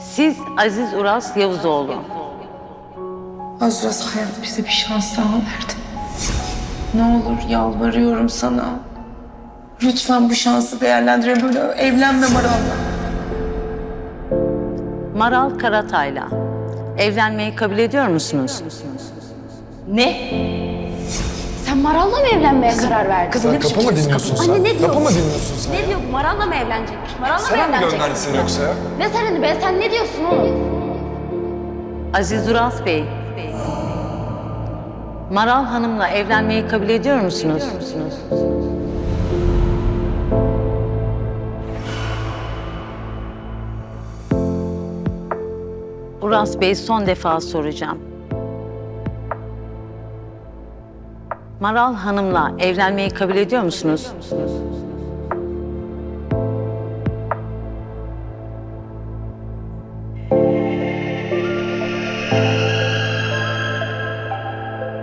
Siz Aziz Uras Yavuzoğlu. Azraz, hayat bize bir şans daha verdi. Ne olur yalvarıyorum sana. Lütfen bu şansı değerlendirelim. Böyle evlenme Maral'la. Maral Karatay'la evlenmeyi kabul ediyor musunuz? Ne? Sen Maral'la mı evlenmeye karar verdin? Kızım, Sen kapı mı dinliyorsun sen? Anne ne diyor? Kapı mı dinliyorsun sen? Ne diyor? Maral'la mı evlenecekmiş? Maral'la mı Sana mı evleneceksin? gönderdi seni yoksa ya? Ne senin be? Sen ne diyorsun oğlum? Aziz Uras Bey, Maral Hanım'la evlenmeyi kabul ediyor musunuz? Uras Bey, son defa soracağım. Maral Hanım'la evlenmeyi kabul ediyor musunuz?